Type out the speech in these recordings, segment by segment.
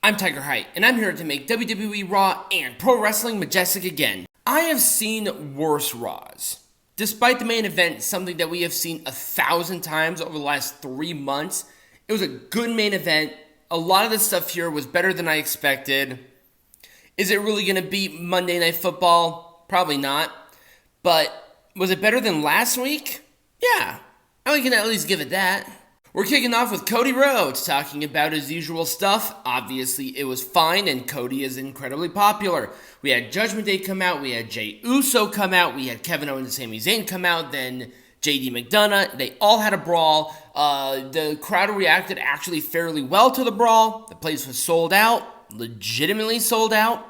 I'm Tiger Height, and I'm here to make WWE Raw and Pro Wrestling majestic again. I have seen worse Raws. Despite the main event, something that we have seen 1,000 times over the last 3 months, it was a good main event. A lot of the stuff here was better than I expected. Is it really going to beat Monday Night Football? Probably not. But was it better than last week? Yeah, we can at least give it that. We're kicking off with Cody Rhodes talking about his usual stuff. Obviously, it was fine, and Cody is incredibly popular. We had Judgement Day come out, we had Jey Uso come out, we had Kevin Owens and Sami Zayn come out, then JD McDonough. They all had a brawl. The crowd reacted actually fairly well to the brawl. The place was sold out, legitimately sold out.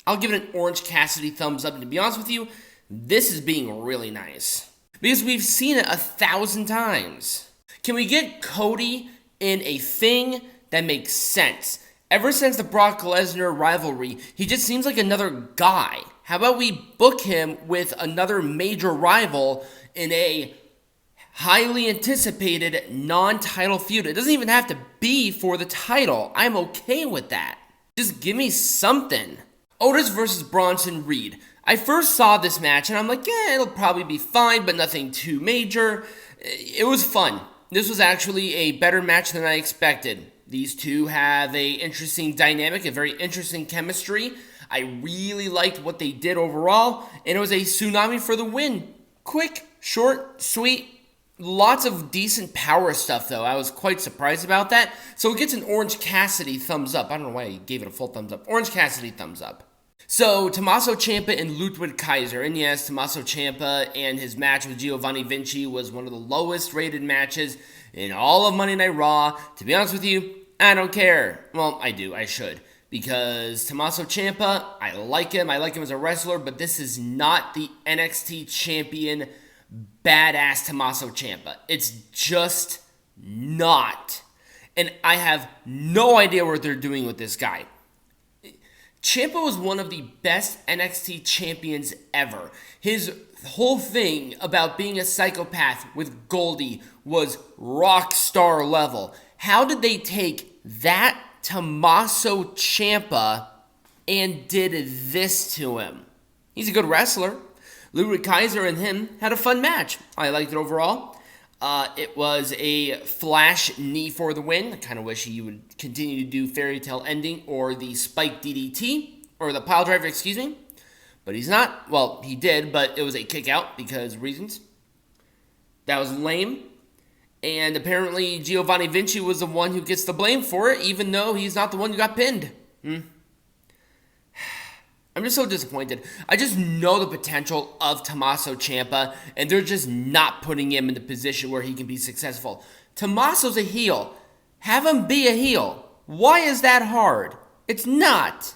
I'll give it an Orange Cassidy thumbs up, and to be honest with you, this is being really nice. Because we've seen it 1,000 times. Can we get Cody in a thing that makes sense? Ever since the Brock Lesnar rivalry, he just seems like another guy. How about we book him with another major rival in a highly anticipated non-title feud? It doesn't even have to be for the title. I'm okay with that. Just give me something. Otis versus Bronson Reed. I first saw this match and I'm like, yeah, it'll probably be fine, but nothing too major. It was fun. This was actually a better match than I expected. These two have a interesting dynamic, a very interesting chemistry. I really liked what they did overall, and it was a tsunami for the win. Quick, short, sweet, lots of decent power stuff though. I was quite surprised about that. So it gets an Orange Cassidy thumbs up. I don't know why he gave it a full thumbs up. Orange Cassidy thumbs up. So, Tommaso Ciampa and Ludwig Kaiser. And yes, Tommaso Ciampa and his match with Giovanni Vinci was one of the lowest rated matches in all of Monday Night Raw. To be honest with you, I don't care. Well, I do. I should. Because Tommaso Ciampa, I like him. I like him as a wrestler. But this is not the NXT champion badass Tommaso Ciampa. It's just not. And I have no idea what they're doing with this guy. Champa was one of the best NXT champions ever. His whole thing about being a psychopath with Goldie was rock star level. How did they take that Tommaso Ciampa and did this to him? He's a good wrestler. Ludwig Kaiser and him had a fun match. I liked it overall. It was a flash knee for the win. I kind of wish he would continue to do Fairy Tale Ending or the Spike DDT, or the pile driver, excuse me. But he's not. Well, he did, but it was a kick out because reasons. That was lame. And apparently Giovanni Vinci was the one who gets the blame for it, even though he's not the one who got pinned. I'm just so disappointed. I just know the potential of Tommaso Ciampa, and they're just not putting him in the position where he can be successful. Tommaso's a heel. Have him be a heel. Why is that hard? It's not.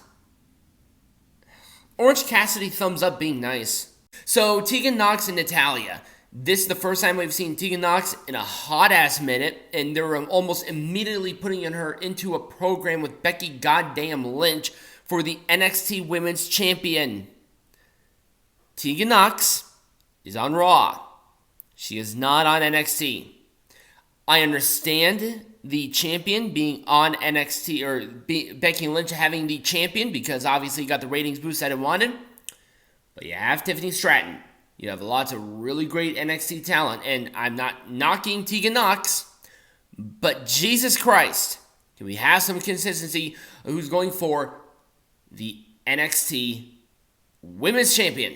Orange Cassidy thumbs up being nice. So, Tegan Nox and Natalya. This is the first time we've seen Tegan Nox in a hot-ass minute, and they're almost immediately putting her into a program with Becky goddamn Lynch for the NXT Women's Champion. Tegan Nox is on Raw. She is not on NXT. I understand the champion being on NXT, or Becky Lynch having the champion, because obviously you got the ratings boost that it wanted. But you have Tiffany Stratton. You have lots of really great NXT talent, and I'm not knocking Tegan Nox, but Jesus Christ, do we have some consistency of who's going for the NXT Women's Champion?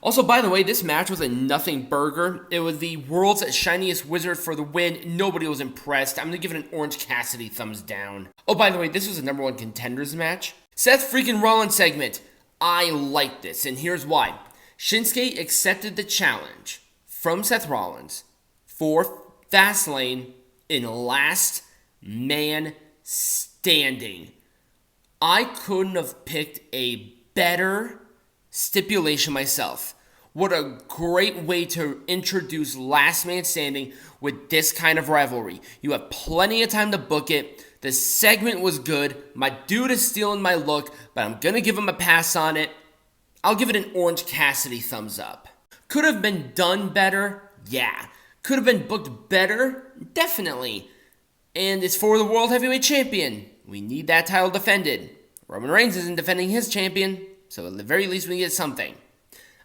Also, by the way, this match was a nothing burger. It was the world's shiniest wizard for the win. Nobody was impressed. I'm going to give it an Orange Cassidy thumbs down. Oh, by the way, this was a number one contenders match. Seth Freakin Rollins segment. I like this, and here's why. Shinsuke accepted the challenge from Seth Rollins for Fastlane in last man standing. I couldn't have picked a better stipulation myself. What a great way to introduce last man standing with this kind of rivalry. You have plenty of time to book it. The segment was good. My dude is stealing my look, but I'm going to give him a pass on it. I'll give it an Orange Cassidy thumbs up. Could have been done better? Yeah. Could have been booked better? Definitely. And it's for the World Heavyweight Champion. We need that title defended. Roman Reigns isn't defending his champion, so at the very least we get something.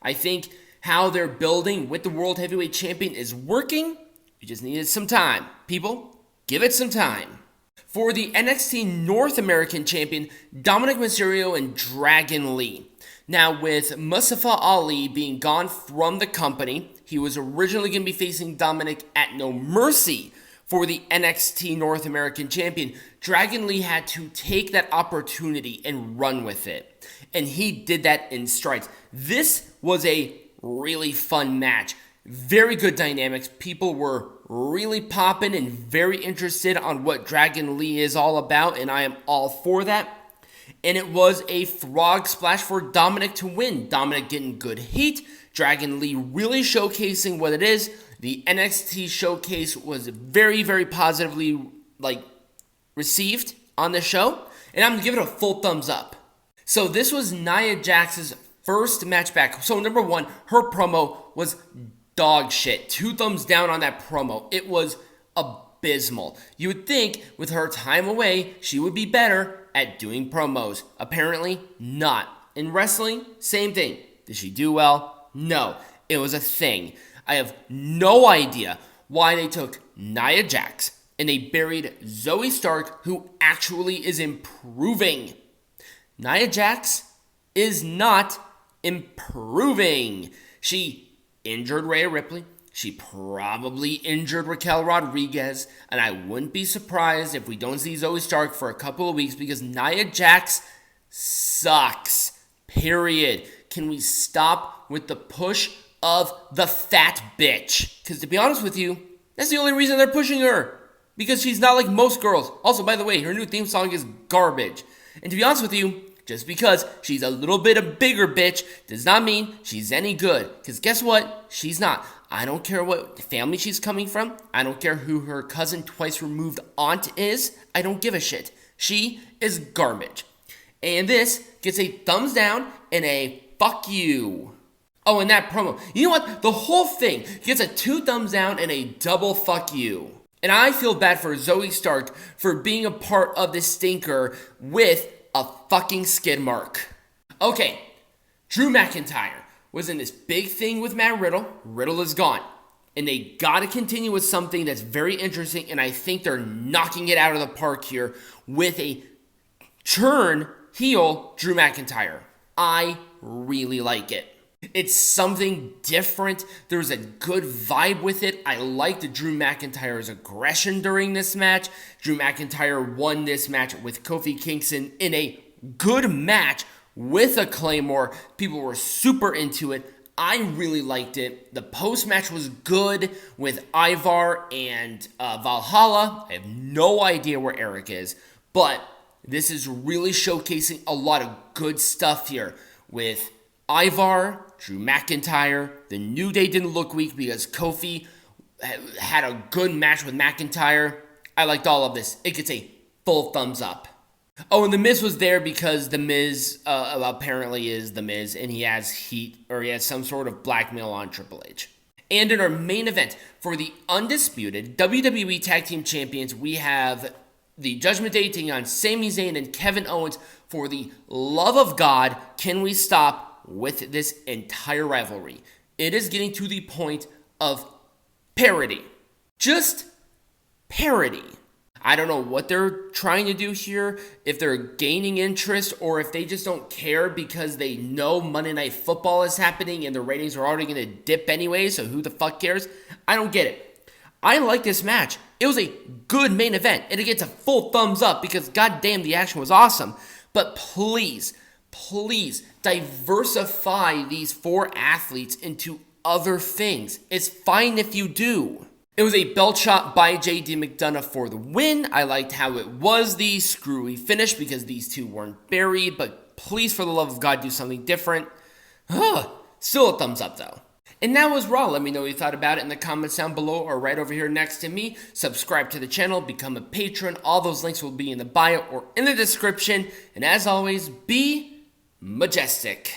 I think how they're building with the World Heavyweight Champion is working. You just needed some time. People, give it some time. For the NXT North American Champion, Dominik Mysterio and Dragon Lee. Now, with Mustafa Ali being gone from the company, he was originally going to be facing Dominik at No Mercy for the NXT North American Champion. Dragon Lee had to take that opportunity and run with it. And he did that in strides. This was a really fun match. Very good dynamics. People were really popping and very interested on what Dragon Lee is all about, and I am all for that. And it was a frog splash for Dominik to win. Dominik getting good heat. Dragon Lee really showcasing what it is. The NXT showcase was very, very positively received on the show, and I'm going to give it a full thumbs up. So this was Nia Jax's first match back. So number one, her promo was dog shit. 2 thumbs down on that promo. It was abysmal. You would think with her time away, she would be better at doing promos. Apparently not. In wrestling, same thing. Did she do well? No. It was a thing. I have no idea why they took Nia Jax and they buried Zoey Stark, who actually is improving. Nia Jax is not improving. She injured Rhea Ripley. She probably injured Raquel Rodriguez. And I wouldn't be surprised if we don't see Zoey Stark for a couple of weeks because Nia Jax sucks. Period. Can we stop with the push of the fat bitch? Because to be honest with you, that's the only reason they're pushing her. Because she's not like most girls. Also, by the way, her new theme song is garbage. And to be honest with you, just because she's a little bit a bigger bitch does not mean she's any good. Because guess what? She's not. I don't care what family she's coming from. I don't care who her cousin twice removed aunt is. I don't give a shit. She is garbage. And this gets a thumbs down and a fuck you. Oh, and that promo. You know what? The whole thing gets a 2 thumbs down and a double fuck you. And I feel bad for Zoey Stark for being a part of this stinker with a fucking skid mark. Okay, Drew McIntyre was in this big thing with Matt Riddle. Riddle is gone. And they gotta continue with something that's very interesting, and I think they're knocking it out of the park here with a turn heel Drew McIntyre. I really like it. It's something different. There's a good vibe with it. I liked Drew McIntyre's aggression during this match. Drew McIntyre won this match with Kofi Kingston in a good match with a Claymore. People were super into it. I really liked it. The post-match was good with Ivar and Valhalla. I have no idea where Eric is, but this is really showcasing a lot of good stuff here with Ivar, Drew McIntyre. The New Day didn't look weak because Kofi had a good match with McIntyre. I liked all of this. It gets a full thumbs up. Oh, and The Miz was there because The Miz apparently is The Miz, and he has heat, or he has some sort of blackmail on Triple H. And in our main event, for the Undisputed WWE Tag Team Champions, we have the Judgment Day taking on Sami Zayn and Kevin Owens. For the love of God, can we stop with this entire rivalry? It is getting to the point of parody. Just parody. I don't know what they're trying to do here, if they're gaining interest or if they just don't care because they know Monday Night Football is happening and the ratings are already going to dip anyway, so who the fuck cares? I don't get it. I like this match. It was a good main event, and it gets a full thumbs up because goddamn the action was awesome. But please diversify these 4 athletes into other things. It's fine if you do. It was a belt shot by J.D. McDonough for the win. I liked how it was the screwy finish because these 2 weren't buried, but please, for the love of God, do something different. Still a thumbs up, though. And that was Raw. Let me know what you thought about it in the comments down below or right over here next to me. Subscribe to the channel, become a patron. All those links will be in the bio or in the description. And as always, be majestic.